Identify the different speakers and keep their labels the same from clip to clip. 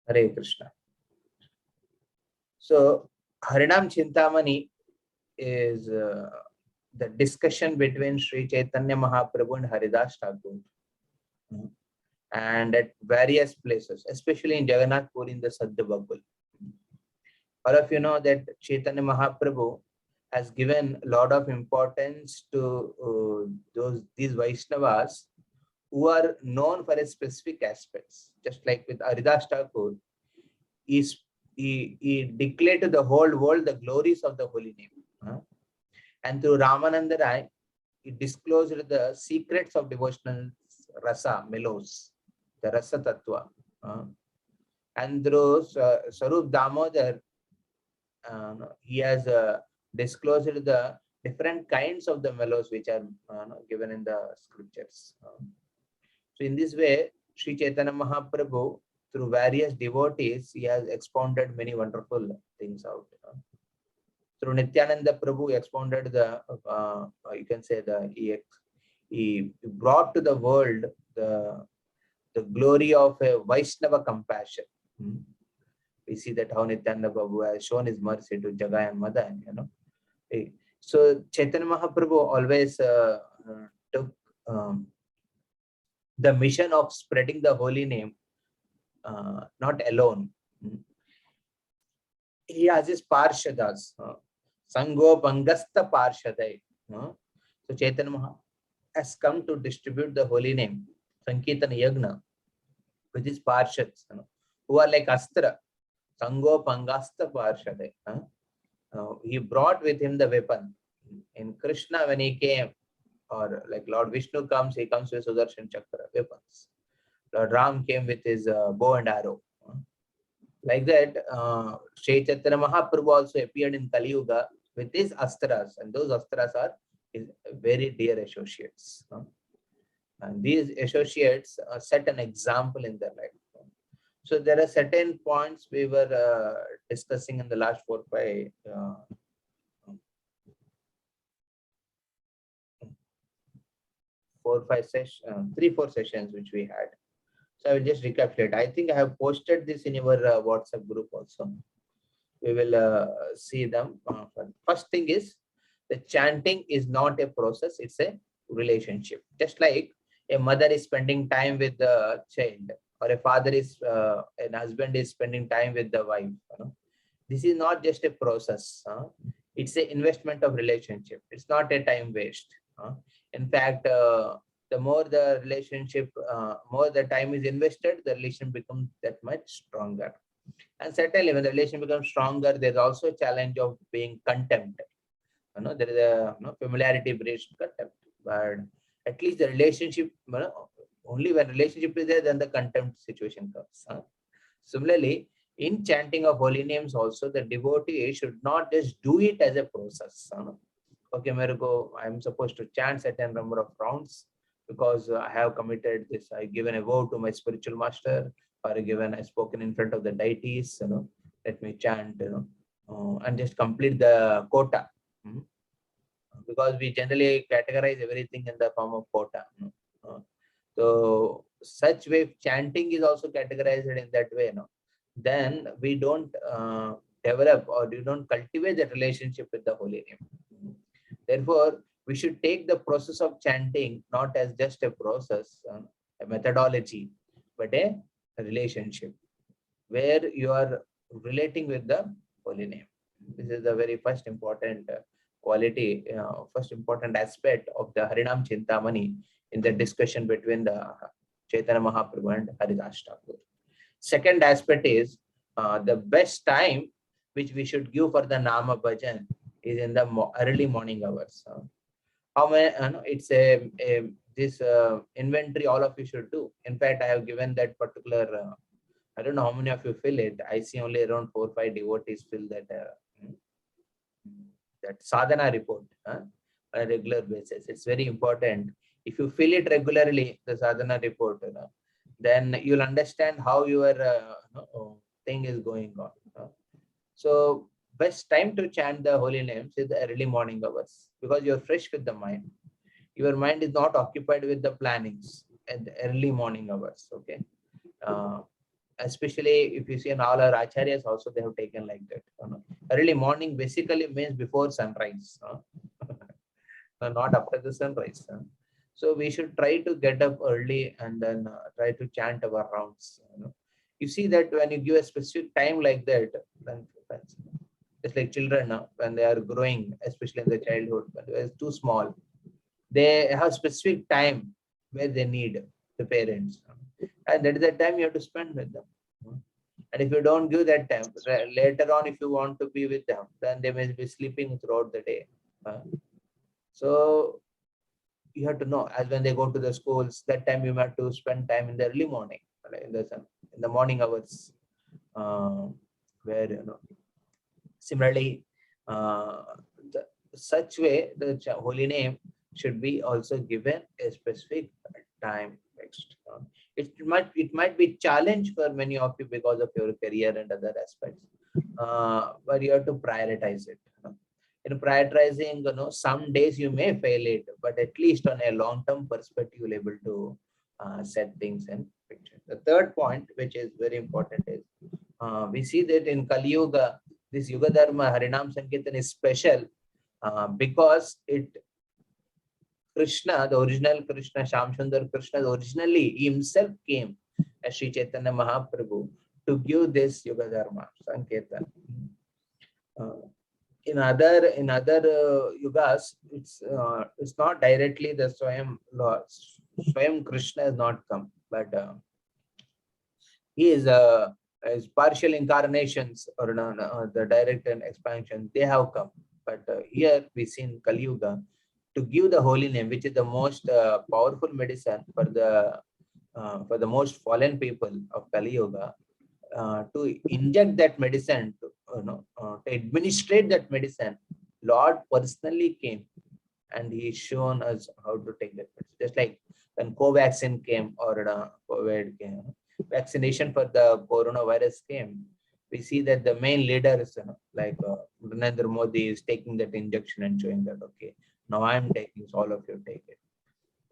Speaker 1: Hare Krishna. So, Harinaam Cintamani is the discussion between Sri Chaitanya Mahaprabhu and Haridas Thakur. And at various places, especially in Jagannath Puri in the Saddhabakul. All of you know that Chaitanya Mahaprabhu has given a lot of importance to these Vaishnavas who are known for a specific aspects. Just like with Haridas Thakur, he declared to the whole world the glories of the holy name. And through Ramananda Rai, he disclosed the secrets of devotional rasa, melos, the rasa tattva. And through Sarup Damodar, he has disclosed the different kinds of the melos which are given in the scriptures. So in this way, Sri Chaitanya Mahaprabhu, through various devotees, he has expounded many wonderful things out. Through Nityananda Prabhu, expounded the, you can say he brought to the world the glory of a Vaishnava compassion. We see that how Nityananda Prabhu has shown his mercy to Jagai and Madan, So Chaitanya Mahaprabhu always took the mission of spreading the holy name, not alone. He has his Parshadas, Sango Bangasta Parshadai. So Chaitanya Mahaprabhu has come to distribute the holy name, Sankirtana Yagna, with his Parshads, who are like Astra, Sango Pangasta Parshadai. He brought with him the weapon. In Krishna, when he came, or like Lord Vishnu comes, he comes with Sudarshan Chakra, weapons. Lord Ram came with his bow and arrow. Like that, Sri Chaitanya Mahaprabhu also appeared in Kali Yuga with his astras, and those astras are his very dear associates. And these associates set an example in their life. So there are certain points we were discussing in the last 4 or 5 sessions, 3-4 sessions which we had. So I will just recapitulate. I think I have posted this in your WhatsApp group also. We will see them. First thing is, the chanting is not a process, it's a relationship. Just like a mother is spending time with the child, or a father is, an husband is spending time with the wife. This is not just a process. It's an investment of relationship. It's not a time waste. In fact, the more the relationship, more the time is invested, the relation becomes that much stronger. And certainly when the relation becomes stronger, there's also a challenge of being contempt. There is a familiarity breeds contempt. But at least the relationship, only when relationship is there, then the contempt situation comes. Similarly, in chanting of holy names also, the devotee should not just do it as a process. Okay, I'm supposed to chant certain number of rounds because I have committed this. I given a vow to my spiritual master, or I've spoken in front of the deities. Let me chant. And just complete the quota. Because we generally categorize everything in the form of quota. So such way chanting is also categorized in that way. Then we don't develop, or we don't cultivate the relationship with the holy name. Therefore, we should take the process of chanting not as just a process, a methodology, but a relationship where you are relating with the holy name. This is the very first important quality, first important aspect of the Harinaam Cintamani in the discussion between the Chaitanya Mahaprabhu and Haridas Thakur. Second aspect is the best time which we should give for the Nama Bhajan is in the early morning hours. How many? It's this inventory all of you should do. In fact, I have given that particular. I don't know how many of you fill it. I see only around 4 or 5 devotees fill that that sadhana report on a regular basis. It's very important. If you fill it regularly, the sadhana report, then you'll understand how your thing is going on. So best time to chant the holy names is the early morning hours, because you're fresh with the mind. Your mind is not occupied with the plannings at the early morning hours. Okay. Especially if you see in all our acharyas also, they have taken like that. Early morning basically means before sunrise, not after the sunrise. So we should try to get up early and then try to chant our rounds. You see that when you give a specific time like that, then it's like children when they are growing, especially in the childhood, when they are too small, they have specific time where they need the parents, and that is the time you have to spend with them. And if you don't give that time, later on, if you want to be with them, then they may be sleeping throughout the day. So you have to know, as when they go to the schools, that time you have to spend time in the early morning, in the sun, in the morning hours, where similarly, the, such way the holy name should be also given a specific time fixed. It might be challenge for many of you because of your career and other aspects, but you have to prioritize it. In prioritizing, some days you may fail it, but at least on a long-term perspective, you'll able to set things in picture. The third point, which is very important, is we see that in Kali Yuga, this Yuga Dharma Harinam Sankirtan is special because Krishna, the original Krishna, Sham Sundar Krishna, originally he himself came as Sri Chaitanya Mahaprabhu to give this Yuga Dharma Sankirtan. In other yugas, it's not directly the Swayam Krishna has not come, but he is as partial incarnations or the direct and expansion, they have come. But here we see in Kali Yuga to give the holy name, which is the most powerful medicine for the most fallen people of Kali Yuga, to inject that medicine, to administrate that medicine, Lord personally came and he shown us how to take that medicine. Just like when Covaxin came or COVID came, vaccination for the coronavirus came, we see that the main leaders, like Narendra Modi is taking that injection and showing that, okay, now I am taking, so all of you take it.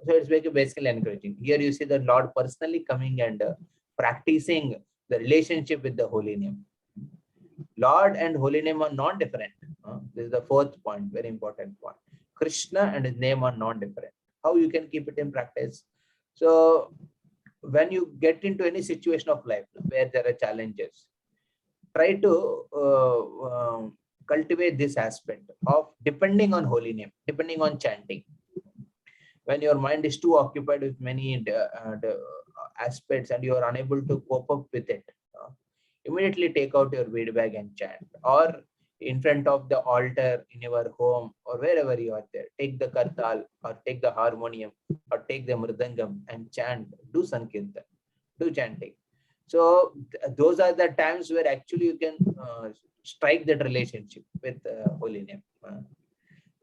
Speaker 1: So it's basically encouraging. Here you see the Lord personally coming and practicing the relationship with the holy name. Lord and holy name are non-different. This is the fourth point, very important point. Krishna and his name are non-different. How you can keep it in practice? So when you get into any situation of life where there are challenges, try to cultivate this aspect of depending on holy name, depending on chanting. When your mind is too occupied with many aspects and you are unable to cope up with it, immediately take out your bead bag and chant, or in front of the altar in your home or wherever you are there, take the kartal or take the harmonium or take the mridangam and chant, do sankirtan, do chanting. So those are the times where actually you can strike that relationship with holy name.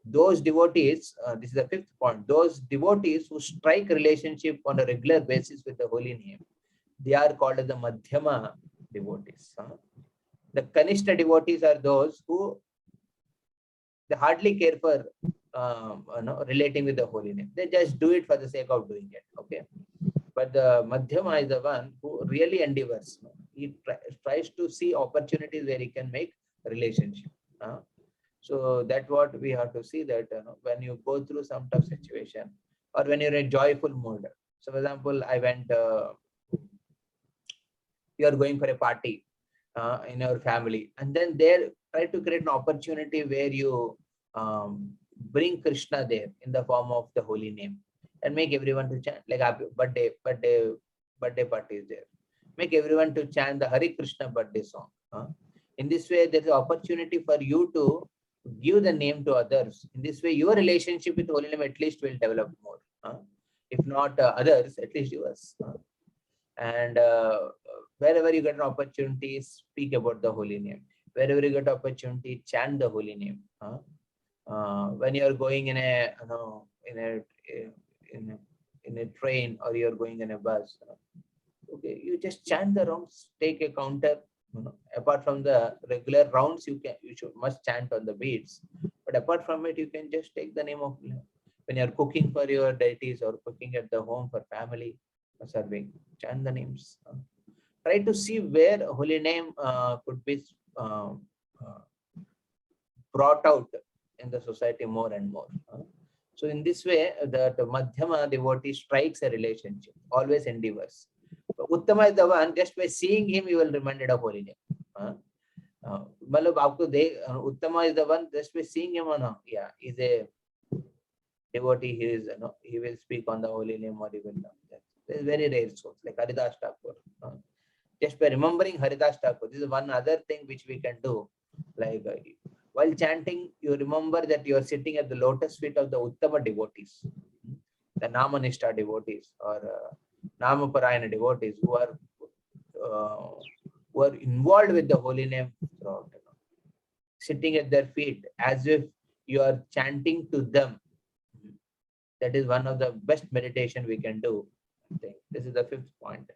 Speaker 1: Those devotees, this is the fifth point, those devotees who strike relationship on a regular basis with the holy name, they are called as the Madhyama devotees. The Kanishta devotees are those who they hardly care for relating with the holy name. They just do it for the sake of doing it. Okay. But the Madhyama is the one who really endeavors. He tries to see opportunities where he can make relationship. So that's what we have to see, that when you go through some tough situation or when you're in a joyful mood. So for example, I went, you are going for a party in your family, and then there try to create an opportunity where you bring Krishna there in the form of the holy name and make everyone to chant, like happy birthday party is there. Make everyone to chant the Hare Krishna birthday song. In this way, there is an opportunity for you to give the name to others. In this way, your relationship with holy name at least will develop more. If not others, at least yours. And wherever you get an opportunity, speak about the holy name. Wherever you get opportunity, chant the holy name. When you are going in a train or you are going in a bus, okay, you just chant the rounds. Take a counter. Apart from the regular rounds, you must chant on the beats. But apart from it, you can just take the name of, when you are cooking for your deities or cooking at the home for family or serving, chant the names. try to see where holy name could be uh, uh, brought out in the society more and more. So in this way, the Madhyama devotee strikes a relationship, always endeavors. Uttama is the one, just by seeing him, you will reminded of holy name. मतलब आपको Uttama is the one, just by seeing him, yeah, he's a devotee, he will speak on the holy name or he will not. There's very rare souls, like Haridas Thakur. Just by remembering Haridas Thakur, this is one other thing which we can do. Like while chanting, you remember that you are sitting at the lotus feet of the Uttama devotees, the Namanishta devotees or Namaparayana devotees uh, who are involved with the holy name throughout, sitting at their feet as if you are chanting to them. That is one of the best meditation we can do. I think this is the 5th point.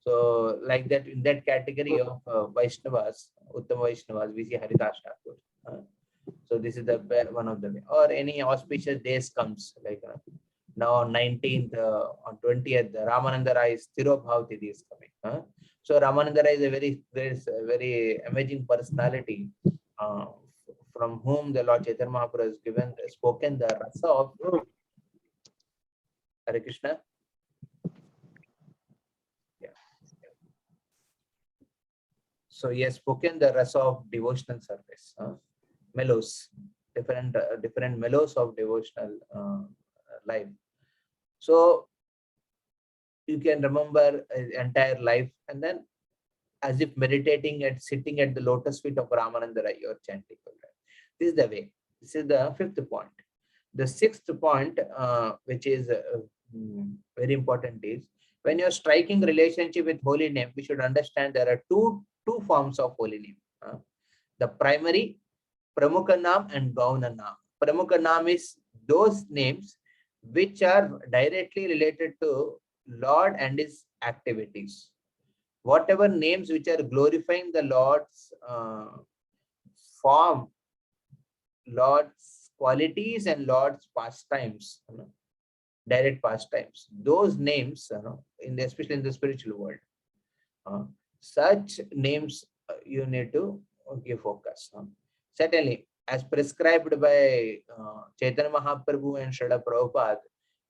Speaker 1: So, like that, in that category of Vaishnavas, Uttama Vaishnavas, we see Haridas Thakur. So this is the one of them. Or any auspicious days comes, like now on 19th, on 20th, Ramananda Rai's Tirobhav Tithi is coming. So Ramananda Rai is a very amazing personality from whom the Lord Chaitanya Mahaprabhu has spoken the rasa of Hare Krishna. Yeah. So he has spoken the rasa of devotional service, mellows, different mellows of devotional life. So you can remember entire life, and then as if meditating and sitting at the lotus feet of Ramananda Rai, you're chanting. This is the way. This is the 5th point. The 6th point, which is very important, is when you're striking relationship with holy name, we should understand there are two forms of holy name. The primary, Pramukha and Gauna Nam. Pramukha is those names which are directly related to Lord and his activities. Whatever names which are glorifying the Lord's form, Lord's qualities and Lord's pastimes, direct pastimes, those names, especially in the spiritual world, such names you need to give focus. Certainly, as prescribed by Chaitanya Mahaprabhu and Srila Prabhupada,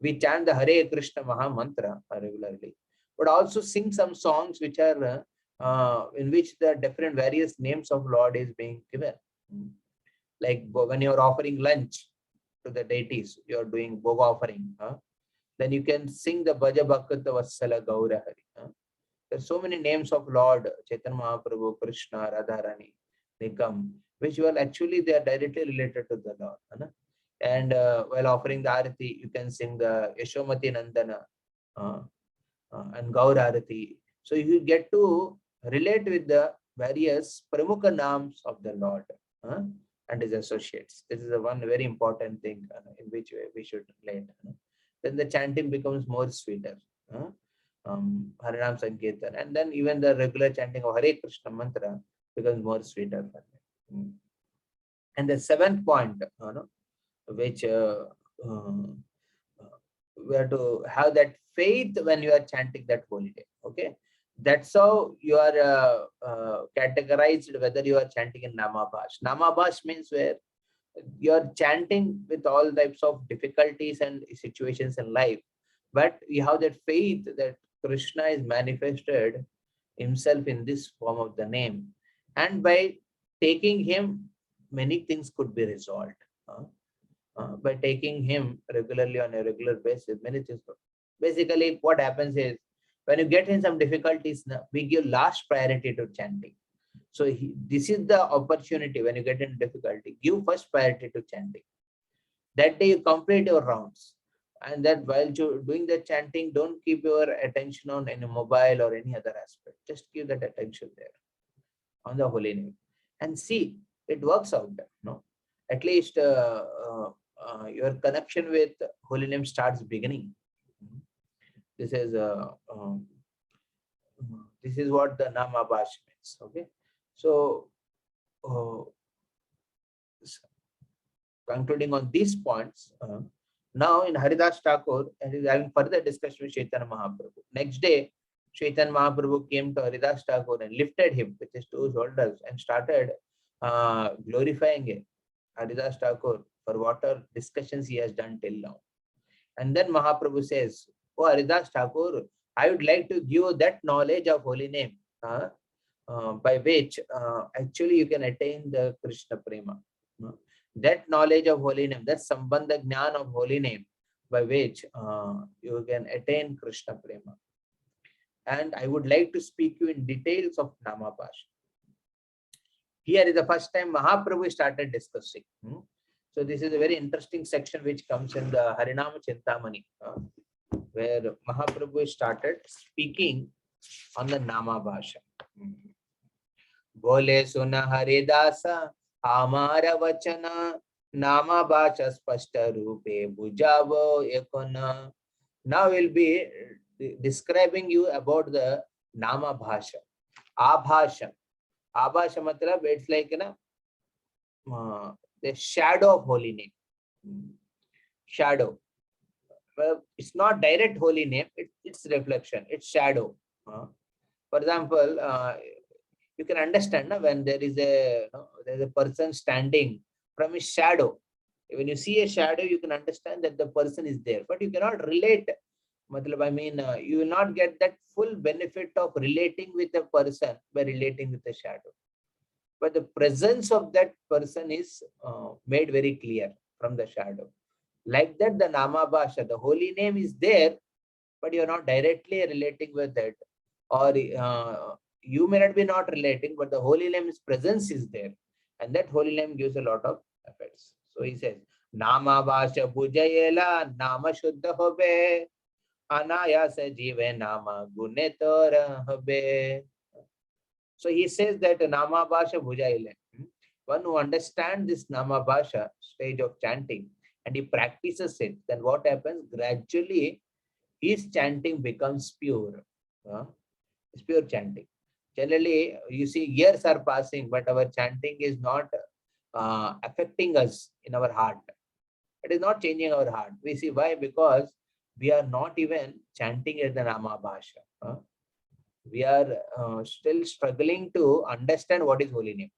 Speaker 1: we chant the Hare Krishna Maha Mantra regularly, but also sing some songs which are in which the different various names of Lord is being given. Like when you are offering lunch to the deities, you are doing bhog offering. Then you can sing the Bhaja Bhakata Vassala Gaura Hari. There are so many names of Lord Chaitanya Mahaprabhu, Krishna, Radharani, Nikam, which will actually they are directly related to the Lord. And while offering the Arati, you can sing the Yashomati Nandana and Gaur Arati. So you get to relate with the various Pramukha names of the Lord and his associates. This is the one very important thing in which we should relate. Then the chanting becomes more sweeter. Harinaam Sankirtan, and then even the regular chanting of Hare Krishna mantra becomes more sweeter for me. And the 7th point, which we have to have that faith when you are chanting that holy name. Okay, that's how you are categorized whether you are chanting in Namabhasa. Namabhasa means where you are chanting with all types of difficulties and situations in life, but you have that faith that Krishna is manifested himself in this form of the name, and by taking him, many things could be resolved. By taking him regularly on a regular basis, many things. Basically, what happens is when you get in some difficulties, we give last priority to chanting. So this is the opportunity when you get in difficulty. Give first priority to chanting. That day you complete your rounds. And that while you're doing the chanting, don't keep your attention on any mobile or any other aspect. Just give that attention there on the holy name. And see, it works out. At least your connection with holy name starts beginning. This is what the Namabhasa means. Okay, so concluding on these points, now in Haridas Thakur, and is having further discussion with Chaitanya Mahaprabhu. Next day, Chaitanya Mahaprabhu came to Haridas Thakur and lifted him with his two shoulders and started glorifying Haridas Thakur for whatever discussions he has done till now. And then Mahaprabhu says, "Oh Haridas Thakur, I would like to give you that knowledge of holy name by which actually you can attain the Krishna Prema. That knowledge of holy name, that Sambandha Jnana of holy name by which you can attain Krishna Prema. And I would like to speak you in details of Namabhasa." Here is the first time Mahaprabhu started discussing. So this is a very interesting section which comes in the Harinaam Cintamani, where Mahaprabhu started speaking on the Namabhasa. Bole suna Haridasa, Amara Vachana, Namabhasa Spashta Rupe, Bujavo Ekona. Now we'll be describing you about the Namabhasa. Abhasha. Abhasha matlab, it's like the shadow of holy name. Shadow. Well, it's not direct holy name, it's reflection, it's shadow. For example, you can understand when there's a person standing from his shadow. When you see a shadow, you can understand that the person is there, but you cannot relate. I mean, you will not get that full benefit of relating with a person by relating with a shadow. But the presence of that person is made very clear from the shadow. Like that, the Namabhasa, the holy name is there, but you're not directly relating with it. Or you may not be not relating, but the holy name's presence is there. And that holy name gives a lot of effects. So he says, Namabhasa bhujayela, Nama Shuddha hobe, Anayasa jive Nama gunetora hobe. So he says that Namabhasa bhujayela, one who understands this Namabhasa stage of chanting and he practices it, then what happens? Gradually, his chanting becomes pure. It's pure chanting. Generally, you see, years are passing, but our chanting is not affecting us in our heart. It is not changing our heart. We see why? Because we are not even chanting at the Namabhasa. We are still struggling to understand what is holy name.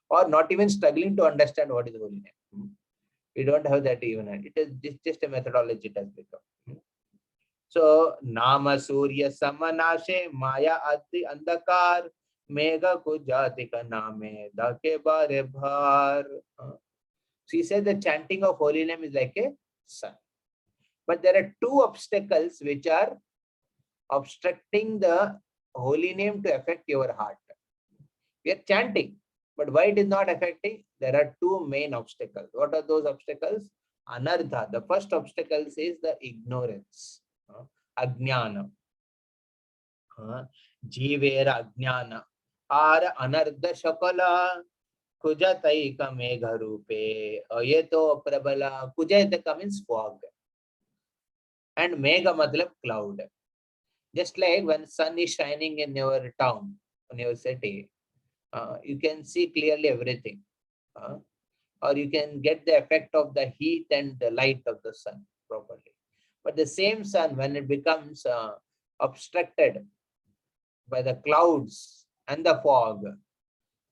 Speaker 1: Or not even struggling to understand what is holy name. We don't have that even. It is just a methodology it has become. So, Nama Surya Samanashe Maya Adi Andakar Mega Kujatika Name Dake Bare Bhar. So he said the chanting of holy name is like a sun. But there are two obstacles which are obstructing the holy name to affect your heart. We are chanting, but why it is not affecting? There are two main obstacles. What are those obstacles? Anartha. The first obstacle is the ignorance. Ajnana. Jivera Ajnana. Ar Anardha Shakala. Kujataika Megha Rupe. Ayeto Prabala. Kujataka means fog. And Megha matlab cloud. Just like when sun is shining in your town, in your city, you can see clearly everything. Or you can get the effect of the heat and the light of the sun properly. But the same sun, when it becomes obstructed by the clouds and the fog,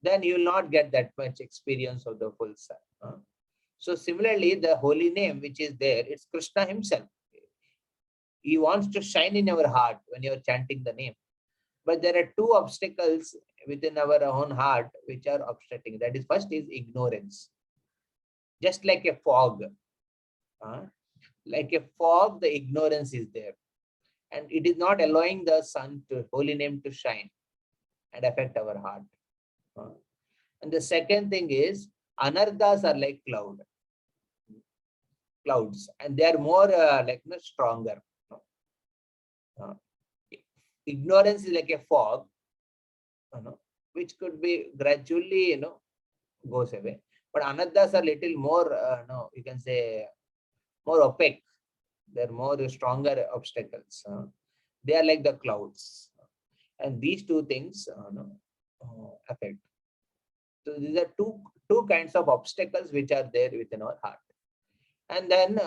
Speaker 1: then you will not get that much experience of the full sun. So similarly, the holy name which is there, it's Krishna himself. He wants to shine in our heart when you are chanting the name. But there are two obstacles within our own heart which are obstructing. That is, first is ignorance. Just like a fog. Like a fog, the ignorance is there. And it is not allowing the sun to, holy name to shine and affect our heart. And the second thing is, anarthas are like clouds. And they are more stronger. Ignorance is like a fog, which could be gradually, goes away. But anarthas are little more, you can say, more opaque. They're more stronger obstacles. They are like the clouds. And these two things affect. So these are two kinds of obstacles which are there within our heart. And then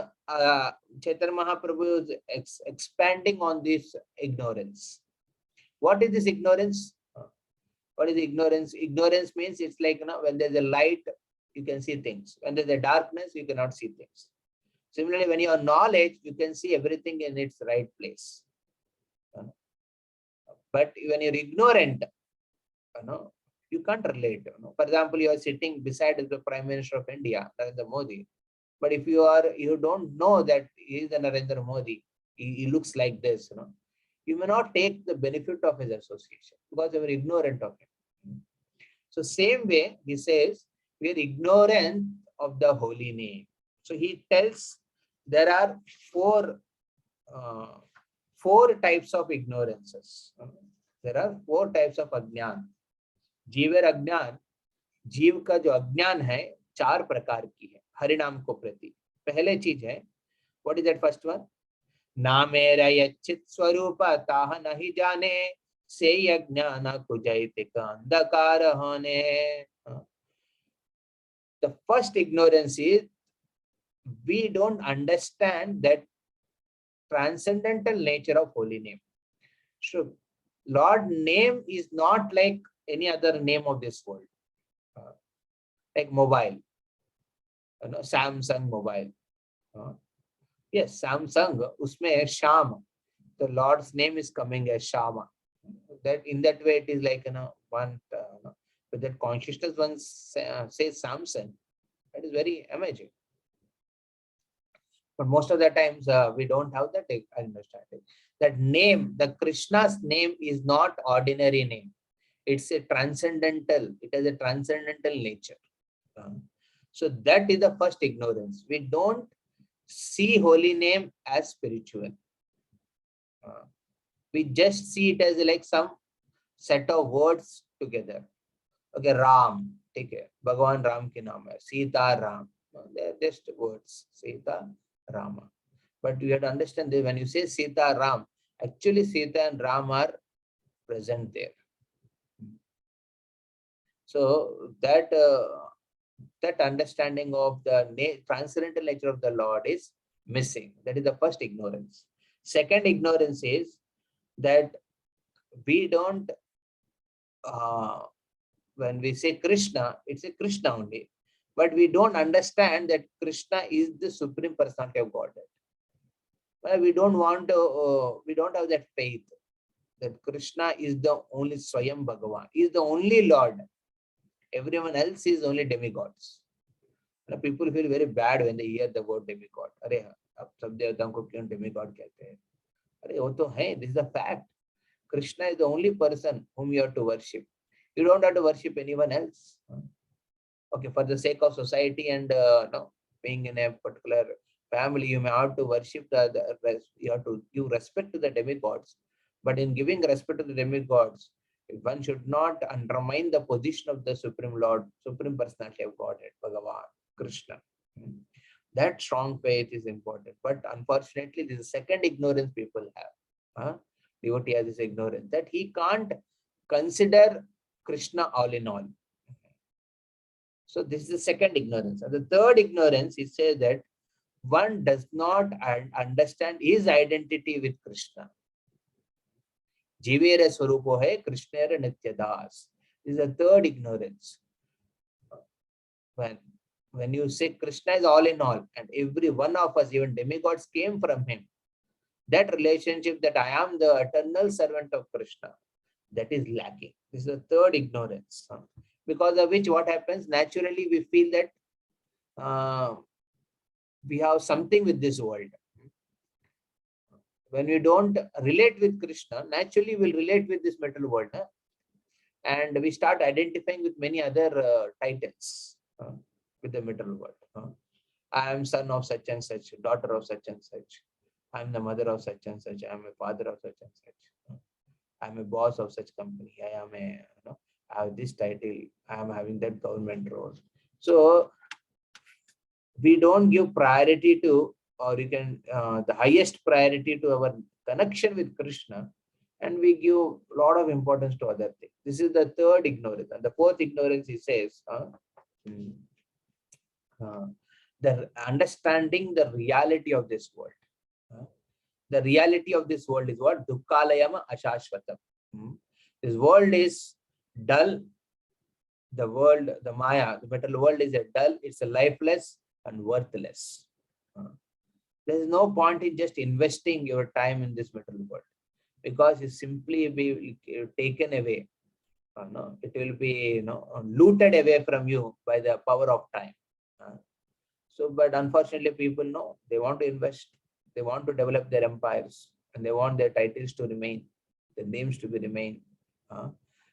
Speaker 1: Chaitanya Mahaprabhu is expanding on this ignorance. What is this ignorance? What is ignorance? Ignorance means it's like, when there's a light, you can see things. When there's a darkness, you cannot see things. Similarly, when you have knowledge, you can see everything in its right place. But when you're ignorant, you can't relate. For example, you are sitting beside the Prime Minister of India, Narendra Modi. But if you don't know that he is the Narendra Modi, he looks like this, you may not take the benefit of his association because you are ignorant of him. So same way, he says, we are ignorant of the holy name. So he tells there are four types of ignorances. There are four types of ajnan. जीवेर अज्ञान, जीव का जो अज्ञान है 4 प्रकार की है हरिनाम को प्रति. पहले चीज है, what is that first one? नामेर यच्चित स्वरूप ताह नहीं जाने, से अज्ञान कुजैतिक अंधकार होने. The first ignorance is we don't understand that transcendental nature of holy name. So Lord name is not like any other name of this world, like mobile, Samsung mobile. Yes, Samsung, usme Sham, the Lord's name is coming as Shama. That in that way it is like one with that consciousness one says Samsung. That is very amazing. But most of the times we don't have that understanding. That name, the Krishna's name is not ordinary name. It's a transcendental, it has a transcendental nature. So that is the first ignorance. We don't see holy name as spiritual. We just see it as like some set of words together. Okay, Ram, take care. Bhagavan Ram ki naam hai. Sita Ram. They're just words. Sita, Rama. But you have to understand that when you say Sita Ram, actually Sita and Ram are present there. So that understanding of the transcendental nature of the Lord is missing. That is the first ignorance. Second ignorance is that we don't, when we say Krishna, it's a Krishna only. But we don't understand that Krishna is the Supreme Personality of Godhead. Well, we don't want to, we don't have that faith that Krishna is the only Swayam Bhagavan. He is the only Lord. Everyone else is only demigods. People feel very bad when they hear the word demigod. Arey, ab sab devtaon ko kyun demigod kehte hain? Arey, wo to hai. This is a fact. Krishna is the only person whom you have to worship. You don't have to worship anyone else. Okay, for the sake of society and being in a particular family, you may have to worship you have to give respect to the demigods. But in giving respect to the demigods, one should not undermine the position of the Supreme Lord, Supreme Personality of Godhead, Bhagavan, Krishna. That strong faith is important. But unfortunately, this is the second ignorance people have. Devotee has this ignorance that he can't consider Krishna all in all. So this is the second ignorance. And the third ignorance, he says that one does not understand his identity with Krishna. Jivere Swarupo hai Krishnera Nityadas. This is the third ignorance. When you say Krishna is all in all, and every one of us, even demigods, came from him, that relationship that I am the eternal servant of Krishna, that is lacking. This is the third ignorance. Because of which what happens? Naturally, we feel that we have something with this world. When we don't relate with Krishna, naturally we'll relate with this material world. And we start identifying with many other titles with the material world. I am son of such and such, daughter of such and such. I am the mother of such and such. I am a father of such and such. I am a boss of such company. I am I have this title. I am having that government role. So we don't give priority to, or you can, the highest priority to our connection with Krishna, and we give a lot of importance to other things. This is the third ignorance. And the fourth ignorance, he says, the understanding the reality of this world. The reality of this world is what? Dukkhalayama Ashashvatam. Hmm. This world is dull. The world, the Maya, the material world is a dull, it's a lifeless and worthless. Uh, There is no point in just investing your time in this material world because it simply be taken away. No, it will be looted away from you by the power of time. Uh, but unfortunately, people know they want to invest, they want to develop their empires, and they want their titles to remain, their names to be remain,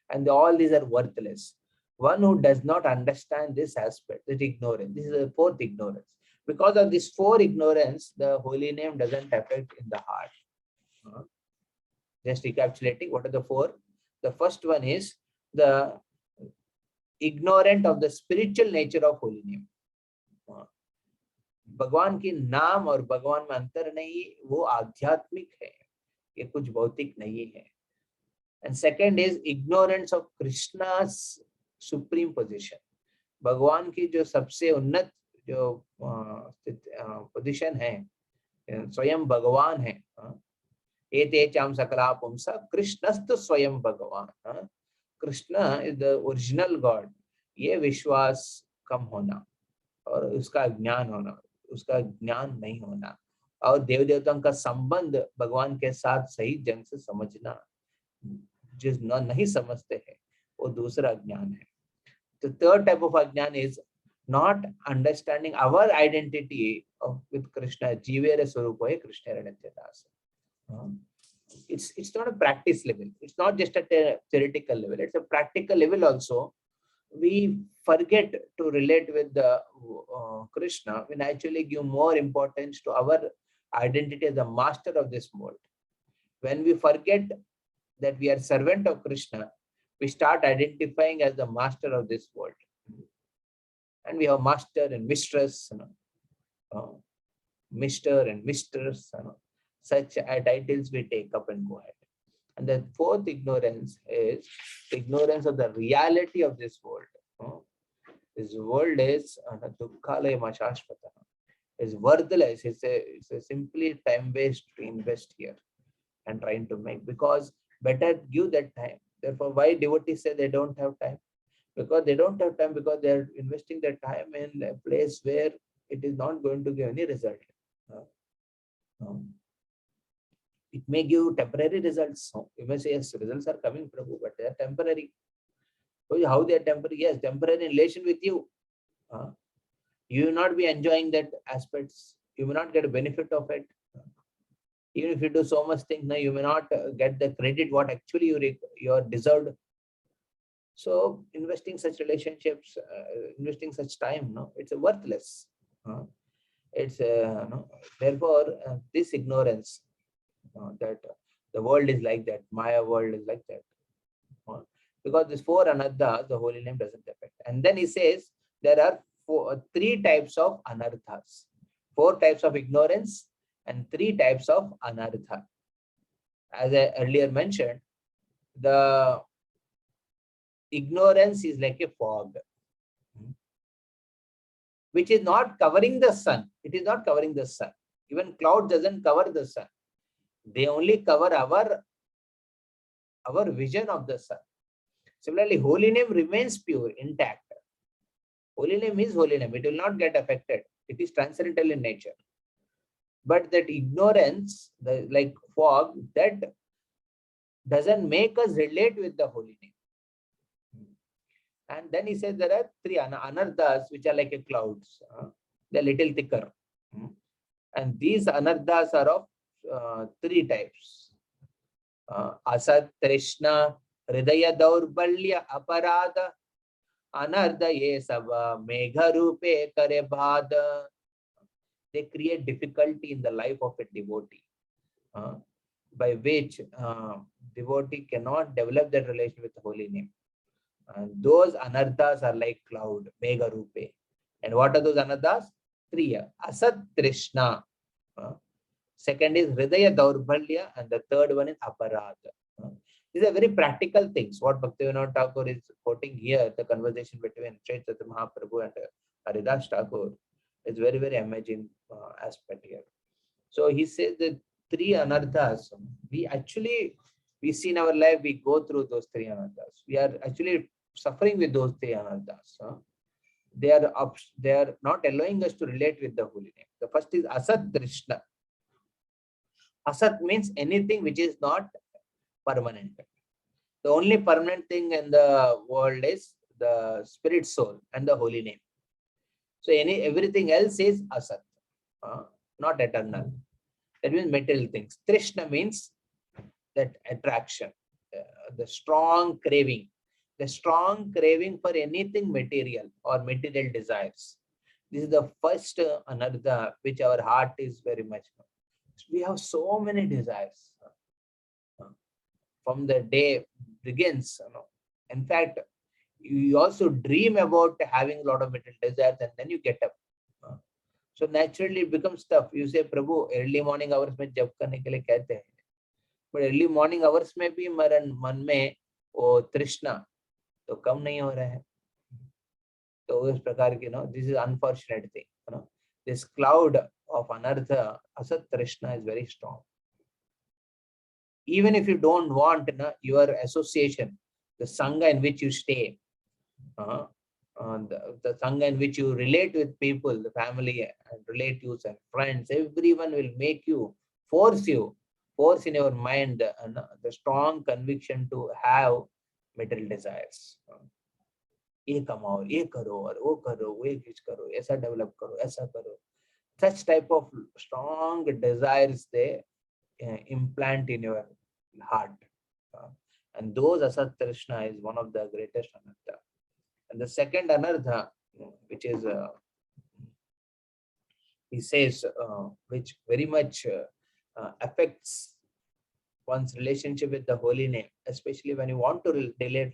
Speaker 1: and all these are worthless. One who does not understand this aspect, that ignorance, this is the fourth ignorance. Because of this four ignorance, the holy name doesn't affect in the heart. Just recapitulating, what are the four? The first one is the ignorant of the spiritual nature of holy name. भगवान की नाम और भगवान में अंतर नहीं, वो आध्यात्मिक है, ये कुछ भौतिक नहीं है. And second is ignorance of Krishna's supreme position. भगवान की जो सबसे उन्नत जो पोजीशन है, स्वयं भगवान है. एतेचाम सकला पुंसा कृष्णस्तु स्वयं भगवान. Krishna is the original God. ये विश्वास कम होना और उसका ज्ञान होना, उसका ज्ञान नहीं होना, और देव देवताओं का संबंध भगवान के साथ सही ढंग से समझना, जिस नहीं समझते हैं वो दूसरा ज्ञान है. The third type of ajnan is not understanding our identity with Krishna. Jivere Swarupa Krishna Ranatyadas. It's not a practice level. It's not just a theoretical level. It's a practical level also. We forget to relate with the Krishna. We naturally give more importance to our identity as the master of this world. When we forget that we are servant of Krishna, we start identifying as the master of this world. And we have master and mistress, Mr. and mistress, such titles we take up and go ahead. And the fourth ignorance is ignorance of the reality of this world. This world is dukkhalaya mashashpata. It's worthless. It's a simply time waste to invest here and trying to make, because better give that time. Therefore, why devotees say they don't have time? Because they don't have time, because they are investing their time in a place where it is not going to give any result. It may give temporary results. You may say, yes, results are coming, Prabhu, but they are temporary. So how they are temporary? Yes, temporary in relation with you. You will not be enjoying that aspects. You will not get a benefit of it. Even if you do so much things, you may not get the credit what actually you are deserved. So investing such relationships, investing such time, it's worthless. It's therefore this ignorance that the world is like that, Maya world is like that. Because this four anarthas, the holy name doesn't affect. And then he says there are three types of anarthas, four types of ignorance and three types of anartha. As I earlier mentioned, the ignorance is like a fog, which is not covering the sun. It is not covering the sun. Even cloud doesn't cover the sun. They only cover our vision of the sun. Similarly, holy name remains pure, intact. Holy name is holy name. It will not get affected. It is transcendental in nature. But that ignorance, like fog, that doesn't make us relate with the holy name. And then he says there are three anarthas, which are like a clouds. They're little thicker. And these anarthas are of three types. Asat, Trishna, Hridaya Daurbalya, Aparada, Anartha Ye Sava, Megha Rupe Kare Bhada. They create difficulty in the life of a devotee, by which devotee cannot develop that relation with the holy name. Those anarthas are like cloud, Megha Rupe. And what are those anarthas? Three. Asat Trishna. Second is Hridaya Daurbalya, and the third one is Aparada. These are very practical things. What Bhaktivinoda Thakur is quoting here, the conversation between Chaitanya Mahaprabhu and Haridas Thakur, is very, very amazing aspect here. So he says that three anarthas, we actually We see in our life, we go through those three anarthas. We are actually suffering with those three anarthas. They are not allowing us to relate with the holy name. The first is Asat Trishna. Asat means anything which is not permanent. The only permanent thing in the world is the spirit soul and the holy name. So everything else is Asat, not eternal. That means material things. Trishna means that attraction, the strong craving for anything material or material desires. This is the first anartha which our heart is very much. We have so many desires from the day begins. In fact, you also dream about having a lot of material desires, and then you get up. So naturally it becomes tough. You say, Prabhu, early morning hours में जप करने के लिए कहते हैं, but early morning hours में भी मन में वो तृष्णा तो कम नहीं हो रहा है. तो इस प्रकार की this is unfortunate thing. This cloud of anartha, asat trishna, is very strong. Even if you don't want your association, the sangha in which you stay, the sangha in which you relate with people, the family and relatives and friends, everyone will make you, force in your mind the strong conviction to have material desires. ये कमाओ, ये करो और वो करो, वो चीज करो, ऐसा डेवलप करो, ऐसा करो. Such type of strong desires they implant in your heart, and those asat trishna is one of the greatest anartha. And the second anartha, which is he says, which very much affects one's relationship with the holy name, especially when you want to relate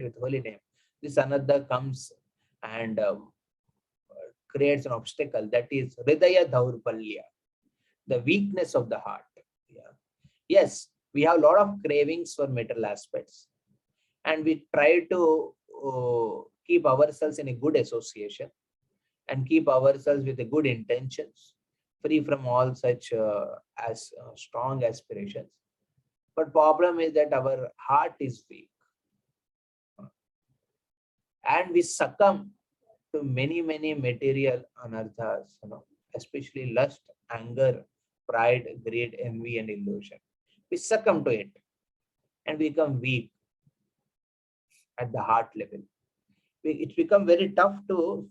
Speaker 1: with holy name. This anartha comes and creates an obstacle, that is hridaya dhaurpalya, the weakness of the heart. Yes, we have a lot of cravings for material aspects, and we try to keep ourselves in a good association and keep ourselves with the good intentions, free from all such strong aspirations. But problem is that our heart is weak, and we succumb to many material anarthas, especially lust, anger, pride, greed, envy, and illusion. We succumb to it and we become weak at the heart level. It's become very tough to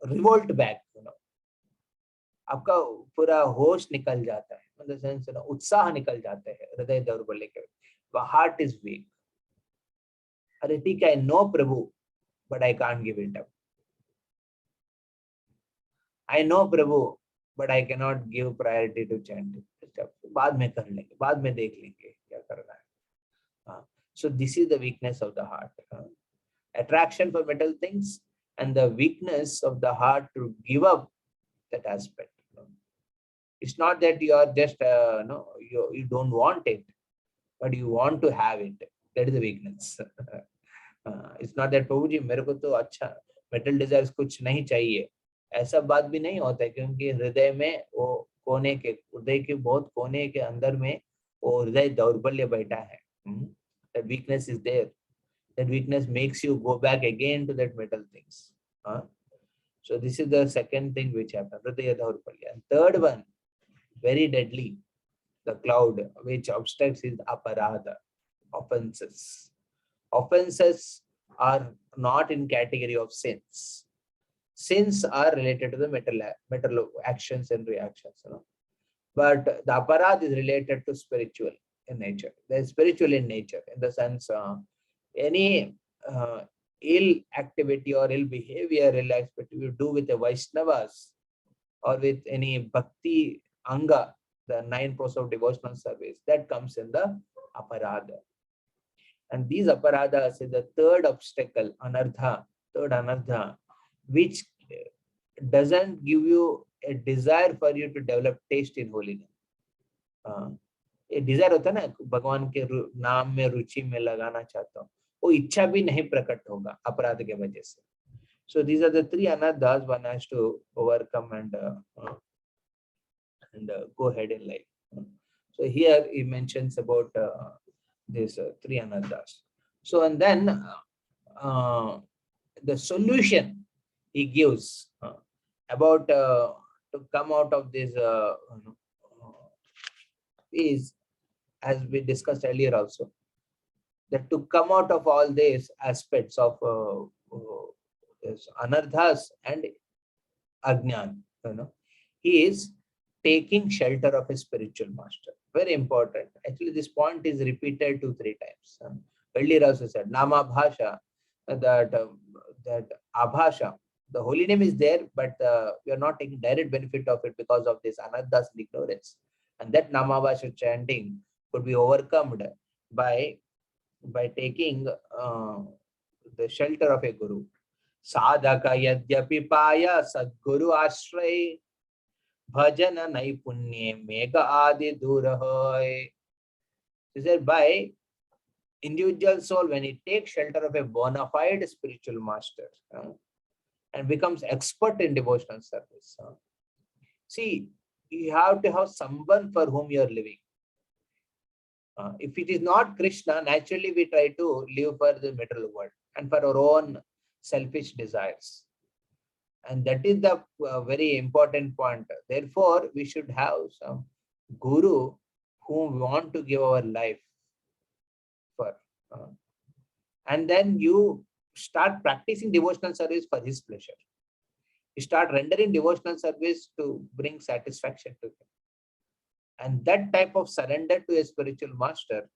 Speaker 1: revolt back. आपका पूरा होश निकल जाता है, in the sense उत्साह निकल जाता है हृदय दौर्बल्य के. The heart is weak. अरे ठीक है, I know Prabhu, but I can't give it up. I know Prabhu, but I cannot give priority to chanting. बाद में कर लेंगे, बाद में देख लेंगे क्या करना है. So this is the weakness of the heart. Attraction for material things and the weakness of the heart to give up that aspect. It's not that you are just you don't want it, but you want to have it. That is the weakness. It's not that Prabhuji मेरे को तो अच्छा material desires कुछ नहीं चाहिए, ऐसा बात भी नहीं होता है, क्योंकि हृदय में वो हृदय के बहुत कोने के अंदर में वो हृदय दौर्बल्य बैठा है. That weakness is there. That weakness makes you go back again to that metal things. So this is the second thing which happens, hridaya daurpalya. And third one, very deadly, the cloud which obstructs is aparadha, offenses. Offenses are not in category of sins. Sins are related to the metal actions and reactions, but the aparadha is related to spiritual in nature. They are spiritual in nature, in the sense any ill activity or ill behavior, ill aspect you do with the Vaishnavas or with any bhakti anga, the 9 process of devotional service, that comes in the aparadha. And these aparadhas is the third obstacle, third anartha, which doesn't give you a desire for you to develop taste in holiness. ये Dzire होता है ना, भगवान के नाम में रुचि में लगाना चाहता हूँ, वो इच्छा भी नहीं प्रकट होगा अपराध के वजह से. So these are the three anarthas one has to overcome and go ahead in life. So here he mentions about these three anarthas. So and then the solution he gives about to come out of this is, as we discussed earlier also, that to come out of all these aspects of this anarthas and ajnan, he is taking shelter of a spiritual master. Very important. Actually, this point is repeated 2-3 times. Earlier also said, Namabhasa, that Abhasha, the holy name is there, but we are not taking direct benefit of it because of this anarthas and ignorance. And that Namabhasa chanting could be overcome by taking the shelter of a guru. Sadhaka yadyapi paya sadguru ashray bhajana naipunye mega adi durahoy. He said, by individual soul, when he takes shelter of a bona fide spiritual master and becomes expert in devotional service. See, you have to have someone for whom you are living. If it is not Krishna, naturally we try to live for the material world and for our own selfish desires. And that is the very important point. Therefore, we should have some guru whom we want to give our life for. And then you start practicing devotional service for his pleasure. You start rendering devotional service to bring satisfaction to him. And that type of surrender to a spiritual master,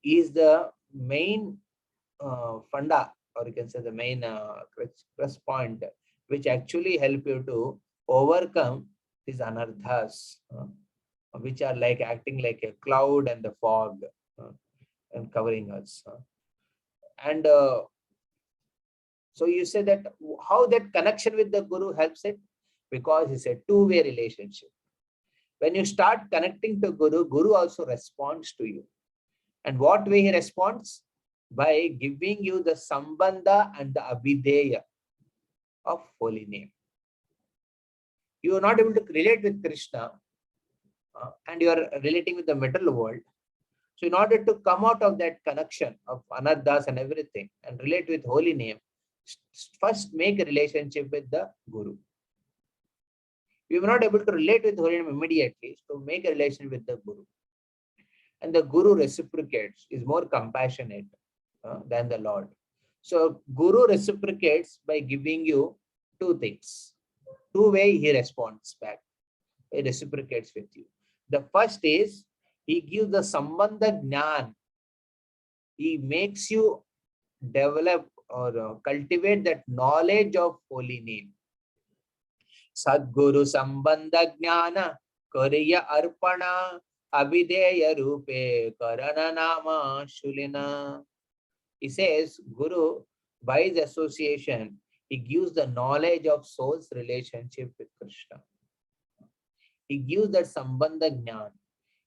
Speaker 1: is the main funda, or you can say the main press point, which actually help you to overcome these anarthas, which are like acting like a cloud and the fog and covering us. And so you say that how that connection with the guru helps it? Because it's a two-way relationship. When you start connecting to Guru, Guru also responds to you. And what way he responds? By giving you the sambandha and the abhideya of holy name. You are not able to relate with Krishna and you are relating with the material world. So in order to come out of that connection of anarthas and everything and relate with holy name, first make a relationship with the Guru. We were not able to relate with holy name immediately, so make a relation with the Guru. And the Guru reciprocates, is more compassionate than the Lord. So Guru reciprocates by giving you two things. Two ways he responds back. He reciprocates with you. The first is, he gives the sambandha jnana. He makes you develop or cultivate that knowledge of holy name. Sadguru sambandha jnana kariya arpana abhideya rupe karana nama shulina. He says, Guru, by his association, he gives the knowledge of soul's relationship with Krishna. He gives that sambandha jnana.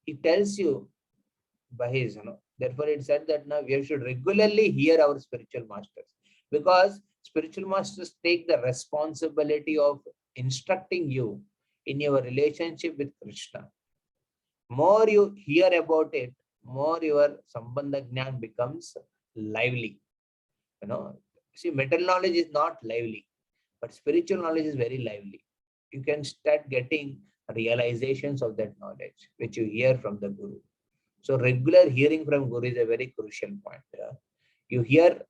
Speaker 1: He tells you by his, therefore it said that now we should regularly hear our spiritual masters, because spiritual masters take the responsibility of instructing you in your relationship with Krishna. More you hear about it, more your sambandha jnana becomes lively. See, material knowledge is not lively, but spiritual knowledge is very lively. You can start getting realizations of that knowledge, which you hear from the Guru. So regular hearing from Guru is a very crucial point. You hear,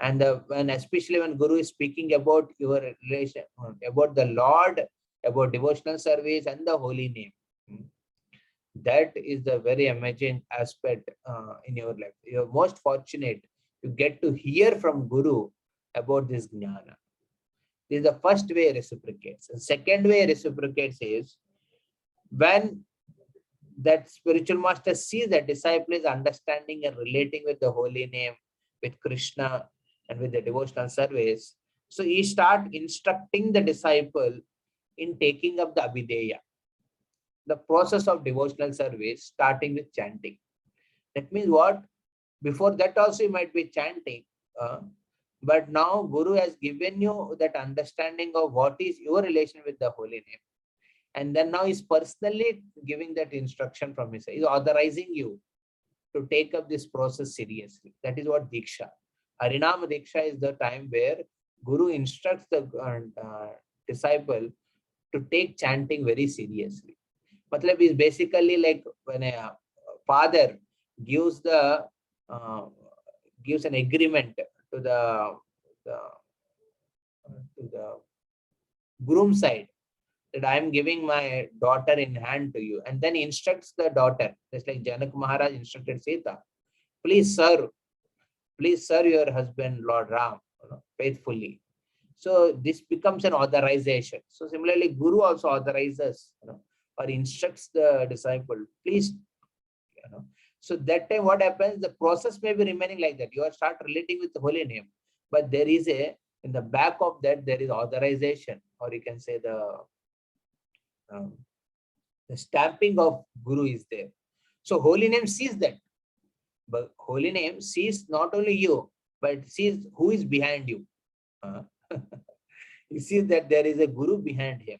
Speaker 1: and especially when Guru is speaking about your relation, about the Lord, about devotional service and the holy name. That is the very amazing aspect in your life. You're most fortunate. You get to hear from Guru about this jnana. This is the first way reciprocates. The second way reciprocates is when that spiritual master sees that disciple is understanding and relating with the holy name, with Krishna and with the devotional service. So he starts instructing the disciple in taking up the abhideya, the process of devotional service, starting with chanting. That means what? Before that also you might be chanting, but now Guru has given you that understanding of what is your relation with the holy name. And then now he's personally giving that instruction from his side. He's authorizing you to take up this process seriously. That is what Diksha. Harinam Diksha is the time where Guru instructs the disciple to take chanting very seriously. Matlab is basically like when a father gives the gives an agreement to the groom side that I am giving my daughter in hand to you, and then instructs the daughter, just like Janak Maharaj instructed Sita, please serve your husband Lord Ram, faithfully. So this becomes an authorization. So similarly, Guru also authorizes, or instructs the disciple, please, So that time what happens, the process may be remaining like that. You are start relating with the holy name, but there is in the back of that, there is authorization, or you can say the stamping of Guru is there. So holy name sees that. But holy name sees not only you, but sees who is behind you. He sees that there is a Guru behind him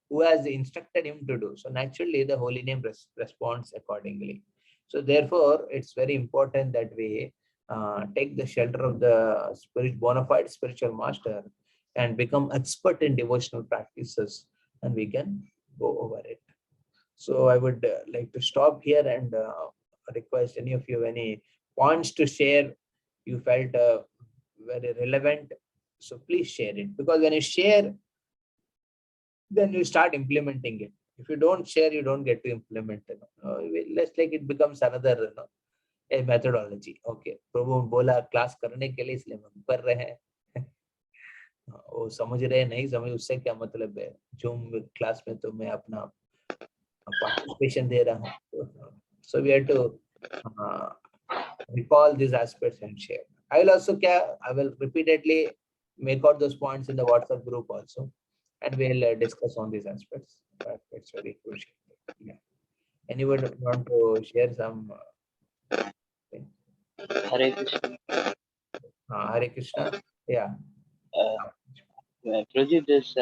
Speaker 1: who has instructed him to do. So naturally, the holy name responds accordingly. So therefore, it's very important that we take the shelter of the bona fide spiritual master and become expert in devotional practices, and we can go over it. So I would like to stop here and request any of you any points to share you felt very relevant. So please share it, because when you share, then you start implementing it. If you don't share, you don't get to implement it. Let's like it becomes another a methodology. Okay, प्रभु बोला class करने के लिए, इसलिए हम कर रहे हैं. वो समझ रहे नहीं समझ, उससे क्या मतलब है. जूम क्लास में तो मैं अपना participation दे रहा हूँ. So we have to recall these aspects and share. I will repeatedly make out those points in the WhatsApp group also, and we'll discuss on these aspects. It's very crucial. Yeah. Anyone want to share some?
Speaker 2: Hare Krishna.
Speaker 1: Hare Krishna. Yeah.
Speaker 2: Prabhuji, this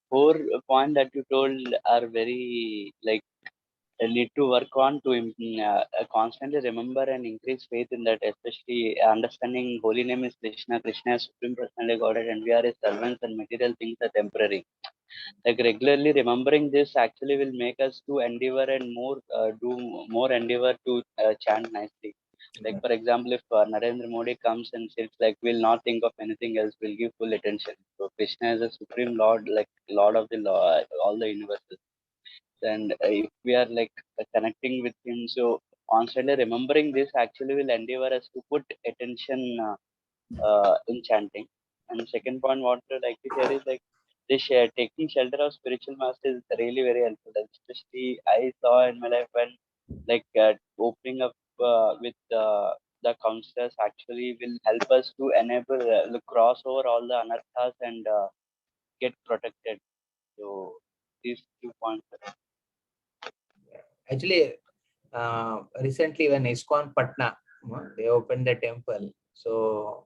Speaker 2: 4 points that you told are very like need to work on to constantly remember and increase faith in that, especially understanding holy name is Krishna, Krishna is Supreme Personality Godhead, and we are his servants and material things are temporary. Like regularly remembering this actually will make us to endeavor and do more endeavor to chant nicely. Like for example, if Narendra Modi comes and sits, like we'll not think of anything else, we'll give full attention. So Krishna is a supreme Lord, like Lord of the law, all the universes. And if we are like connecting with him, so constantly remembering this actually will endeavor us to put attention in chanting. And second point, what I like to share is like this taking shelter of spiritual master is really very helpful. Especially I saw in my life when like opening up with the counselors actually will help us to enable cross over all the anarthas and get protected. So these 2 points.
Speaker 1: Actually, recently when ISKCON Patna, they opened the temple. So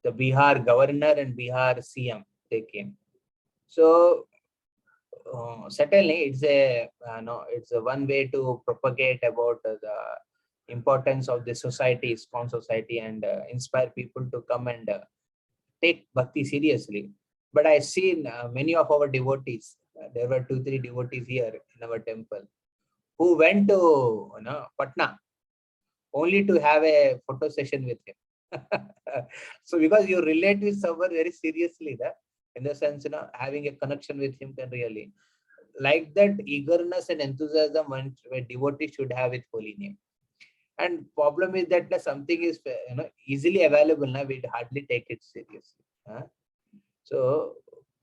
Speaker 1: the Bihar governor and Bihar CM, they came. So certainly it's a one way to propagate about the importance of the society, ISKCON society, and inspire people to come and take bhakti seriously. But I've seen many of our devotees. There were 2-3 devotees here in our temple who went to Patna only to have a photo session with him. So because you relate with someone very seriously, in the sense, having a connection with him can really, like that eagerness and enthusiasm where devotee should have with holy name. And problem is that something is easily available now, we hardly take it seriously. So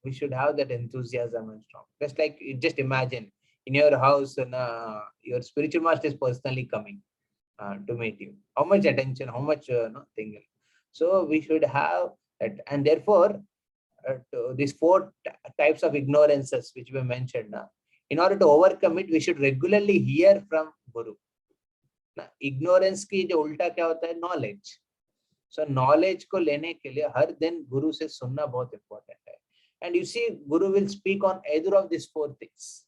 Speaker 1: we should have that enthusiasm and strong. Just imagine in your house, your spiritual master is personally coming to meet you. How much attention, how much thing. So we should have that, and therefore these 4 types of ignorances which we mentioned. In order to overcome it, we should regularly hear from Guru. Ignorance की जो उल्टा क्या होता है, knowledge. So knowledge को लेने के लिए हर दिन गुरु से सुनना बहुत important है. And you see, Guru will speak on either of these 4 things.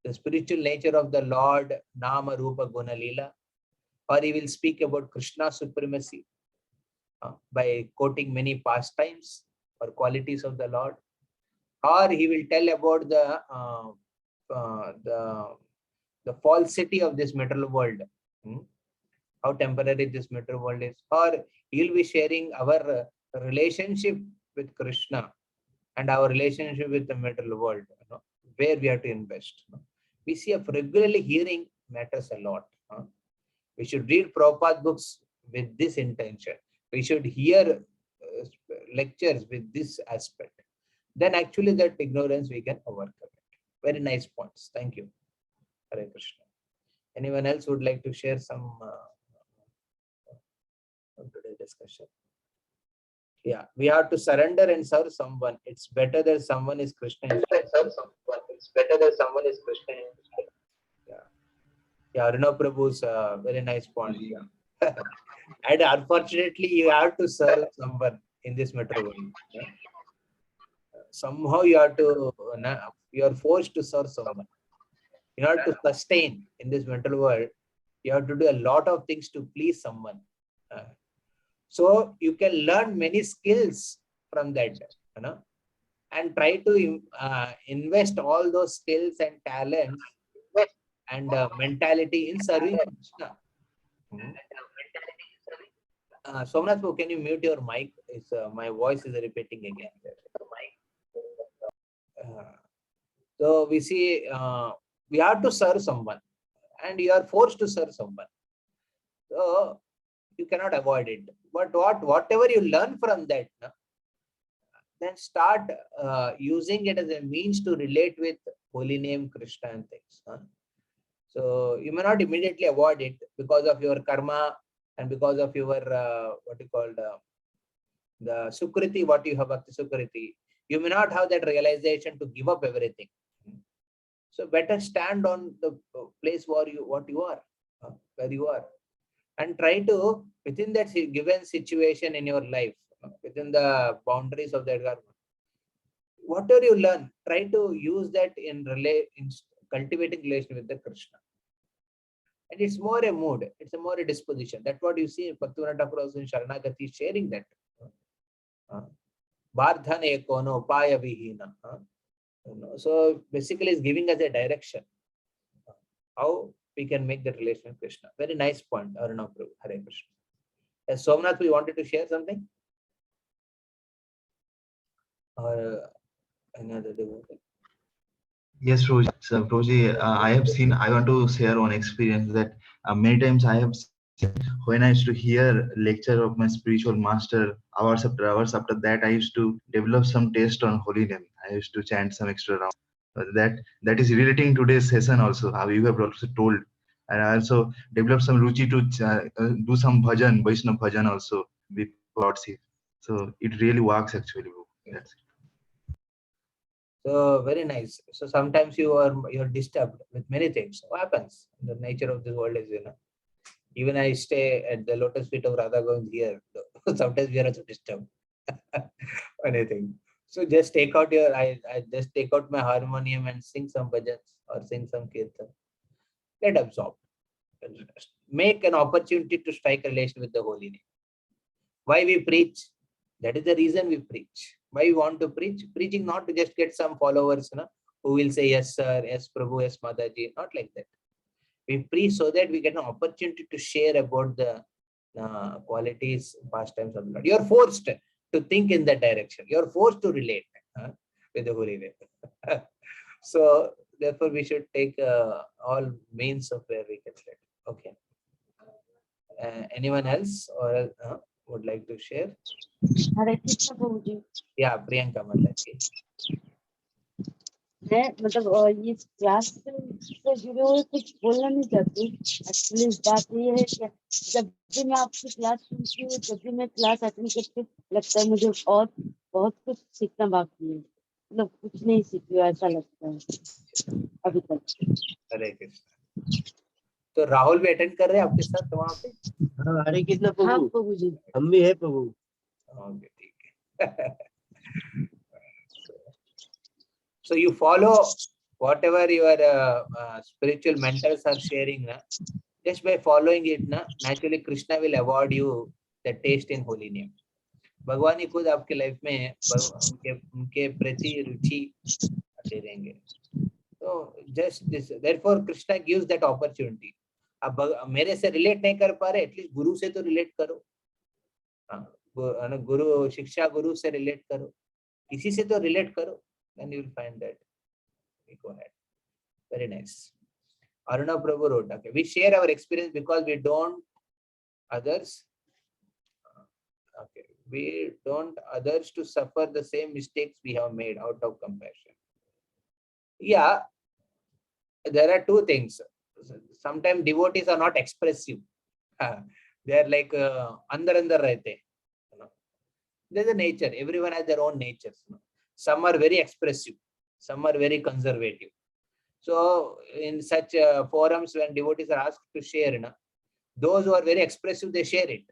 Speaker 1: the spiritual nature of the Lord, Nama Rupa Guna Leela, or he will speak about Krishna supremacy by quoting many pastimes or qualities of the Lord, or he will tell about the falsity of this material world, how temporary this material world is, or he will be sharing our relationship with Krishna and our relationship with the material world, where we have to invest. We see of regularly hearing matters a lot. We should read Prabhupada books with this intention. We should hear lectures with this aspect. Then actually that ignorance we can overcome it. Very nice points. Thank you. Hare Krishna. Anyone else would like to share some on today's discussion? Yeah, we have to surrender and serve someone. It's better that someone is Krishna. It's better that someone is Krishna. Yeah, Harinaam Prabhu's very nice point. Yeah. And unfortunately, you have to serve someone in this metro world. Yeah. Somehow you have to, you are forced to serve someone. In order to sustain in this mental world, you have to do a lot of things to please someone. So you can learn many skills from that, and try to invest all those skills and talents and mentality in serving Krishna. Somnath, can you mute your mic? It's, my voice is repeating again. So we see we have to serve someone, and you are forced to serve someone. So you cannot avoid it. But whatever you learn from that, then start using it as a means to relate with holy name Krishna and things. So you may not immediately avoid it because of your karma and because of your what you call the sukriti, what you have bhakti sukriti. You may not have that realization to give up everything. So better stand on the place where you are, and try to, within that given situation in your life, within the boundaries of that karma, whatever you learn, try to use that in cultivating relation with the Krishna. And it's more a mood, it's a more a disposition. That's what you see in Bhaktivinoda Thakur also in Sharanagati sharing that. Bardhane kono paya vihina. So basically it's giving us a direction how we can make that relation with Krishna. Very nice point, Harinaam Prabhu. Hare Krishna. As Somnath, we wanted to share something? Or another devotee?
Speaker 3: Yes, Prabhuji. So, Prabhuji, I want to share one experience that many times I have seen when I used to hear lecture of my spiritual master, hours after that, I used to develop some taste on holy name. I used to chant some extra rounds. That is relating today's session also, how you have also told. And I also developed some ruchi to do some bhajan, Vaishnav bhajan also before Lord's Eve. So it really works actually. That's it.
Speaker 1: So very nice. So sometimes you're disturbed with many things. What happens? The nature of this world is, even I stay at the lotus feet of Radha Govind here. Sometimes we are also disturbed. Anything. So just take out I just take out my harmonium and sing some bhajans or sing some kirtan. Get absorbed. Make an opportunity to strike a relation with the holy name. Why we preach? That is the reason we preach. Why we want to preach? Preaching not to just get some followers, who will say yes sir, yes Prabhu, yes Mataji. Not like that. We preach so that we get an opportunity to share about the qualities, pastimes of the Lord. You are forced to think in that direction. You are forced to relate with the holy name. So therefore, we should take all means of where we can relate. Okay. Anyone else or would like to share?
Speaker 4: Hare Krishna Prabhu ji.
Speaker 1: Yeah, Priyanka Mataji.
Speaker 4: मैं मतलब ये class से जुड़े हुए कुछ बोलना नहीं चाहती। एक्चुअली बात ये है कि जब भी मैं आपकी क्लास सुनती हूँ, जब भी मैं क्लास अटेंड करती हूँ, लगता है मुझे और बहुत कुछ सीखना बाकी है। मतलब कुछ नहीं सीखी हूँ, ऐसा लगता है अभी तक।
Speaker 1: हरे कृष्ण। तो राहुल भी अटेंड कर रहे हैं आपके साथ वहाँ पे?
Speaker 5: हाँ, हरे कृष्ण प्रभु।
Speaker 4: हाँ प्रभु जी,
Speaker 5: हम भी है प्रभु।
Speaker 1: ओके, ठीक है। So you follow whatever your spiritual mentors are sharing, just by following it, naturally Krishna will award you the taste in holy name. भगवान ही खुद आपके लाइफ में उनके उनके प्रति रुचि दे देंगे. So just this, therefore Krishna gives that opportunity. अब मेरे से रिलेट नहीं कर पा रहे, एटलीस्ट गुरु से तो रिलेट करो. गुरु शिक्षा गुरु से रिलेट करो, किसी से तो रिलेट करो, then you will find that. Go ahead. Very nice. Aruna Prabhu wrote, okay, we share our experience because we don't others. Okay, we don't others to suffer the same mistakes we have made out of compassion. Yeah, there are two things. Sometimes devotees are not expressive. They are like andar rehte. There's a nature. Everyone has their own natures. Some are very expressive. Some are very conservative. So in such forums, when devotees are asked to share, those who are very expressive, they share it.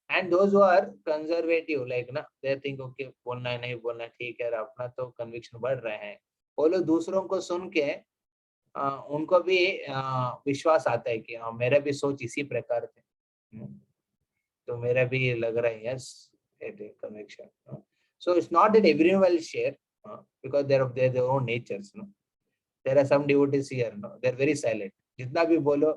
Speaker 1: And those who are conservative, like they think, okay, बोलना है नहीं बोलना ठीक है, अपना तो conviction बढ़ रहा है. वो लोग दूसरों को सुन के उनको भी विश्वास आता है कि मेरा भी सोच इसी प्रकार थे, तो मेरा भी लग रहा है, yes, conviction. So it's not that everyone will share because they're their own natures. There are some devotees here, they're very silent. जितना भी बोलो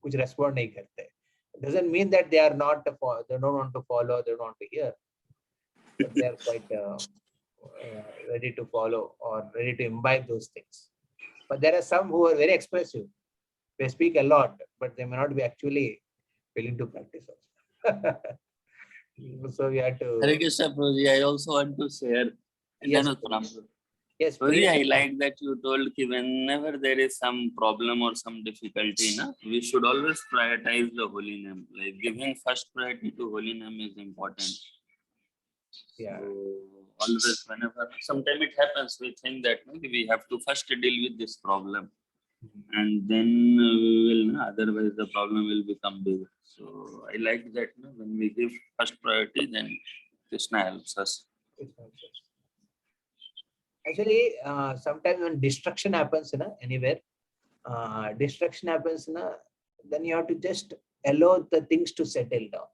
Speaker 1: कुछ respond नहीं करते. It doesn't mean that they are not they don't want to follow, they don't want to hear, but they are quite ready to follow or ready to imbibe those things. But there are some who are very expressive. They speak a lot, but they may not be actually willing to practice also. So we have to.
Speaker 6: Hare Krishna, Prabhuji, I also want to share.
Speaker 1: Yes, yes,
Speaker 6: Prabhuji, I like that you told that whenever there is some problem or some difficulty, we should always prioritize the holy name. Like giving first priority to holy name is important.
Speaker 1: Yeah.
Speaker 6: So always, whenever, sometimes it happens, we think that we have to first deal with this problem, and then we will, otherwise the problem will become big. So I like that when we give first priority, then Krishna helps us.
Speaker 1: Actually, sometimes when destruction happens, anywhere, destruction happens, then you have to just allow the things to settle down.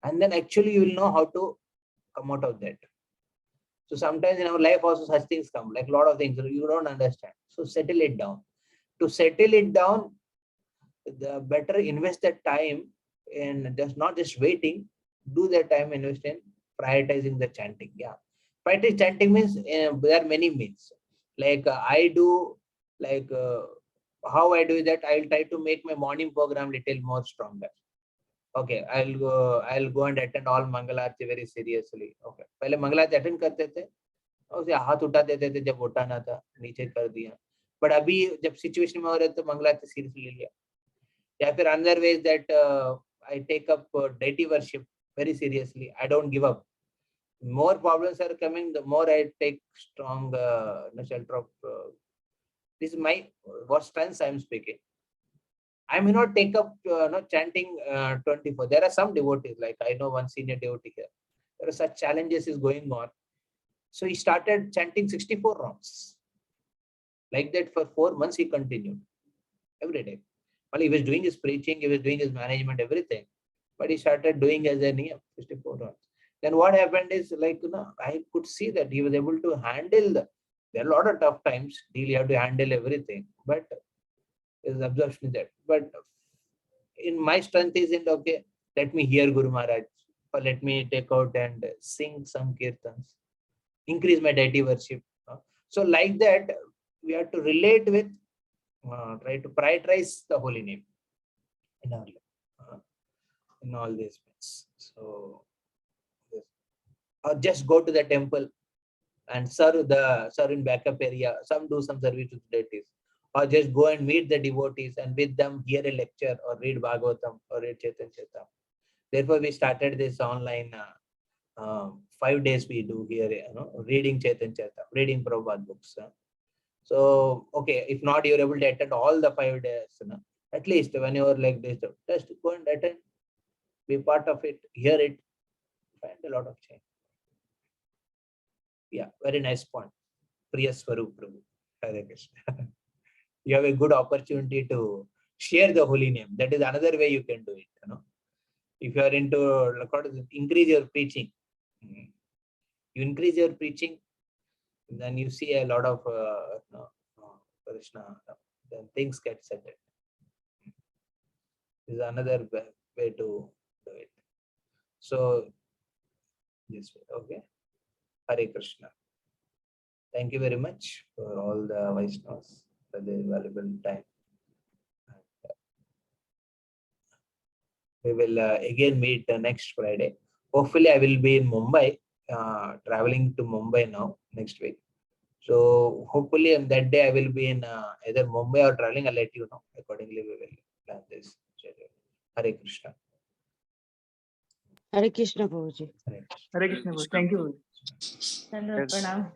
Speaker 1: And then actually you will know how to come out of that. So sometimes in our life also such things come, like a lot of things you don't understand. So settle it down. To settle it down, the better invest that time in just not just waiting, do that time invest in prioritizing the chanting. Yeah. Prioritize chanting means there are many means. Like I do, like how I do that, I'll try to make my morning program little more stronger. Okay, I'll go and attend all Mangalarti very seriously. Okay, पहले मंगलारती attend करते थे, उसे हाथ उठा देते थे, जब उठाना था नीचे कर दिया. But अभी जब सिचुएशन में हो रहे तो मंगलारती सीरियसली ले लिया. या फिर another way is that I take up deity worship very seriously. I don't give up. More problems are coming, the more I take strong shelter of. This is my what strengths I am speaking. I may not take up chanting 24. There are some devotees, like I know one senior devotee here. There are such challenges is going on. So he started chanting 64 rounds. Like that for 4 months he continued every day. Well, he was doing his preaching, he was doing his management, everything. But he started doing as a 64 rounds. Then what happened is, like, I could see that he was able to handle there are a lot of tough times. You have to handle everything. But is absorption that. But in my strength is in, okay, let me hear Guru Maharaj, or let me take out and sing some kirtans, increase my deity worship. So like that, we have to relate with, try to prioritize the holy name in our life, in all these ways. So, or just go to the temple and serve in backup area. Some do some service to the deities. Or just go and meet the devotees and with them hear a lecture or read Bhagavatam or read Chaitanya Charitamrita. Therefore, we started this online 5 days we do here, reading Chaitanya Charitamrita, reading Prabhupada books. So, okay, if not you're able to attend all the 5 days, at least when you're like this, just go and attend, be part of it, hear it, find a lot of change. Yeah, very nice point. Priya Swarup Prabhu. Hare Krishna. You have a good opportunity to share the holy name. That is another way you can do it. If you are into increase your preaching, you increase your preaching, then you see a lot of Krishna, then things get settled. This is another way to do it. So this way, okay. Hare Krishna. Thank you very much for all the Vaishnavas for their valuable time. We will again meet next Friday. Hopefully, I will be in Mumbai, traveling to Mumbai now next week. So hopefully on that day I will be in either Mumbai or traveling. I'll let you know. Accordingly, we will plan this schedule. Hare Krishna.
Speaker 4: Hare Krishna, Prabhuji.
Speaker 1: Hare Krishna.
Speaker 7: Hare Krishna. Thank you.
Speaker 2: Yes.
Speaker 7: Pranam.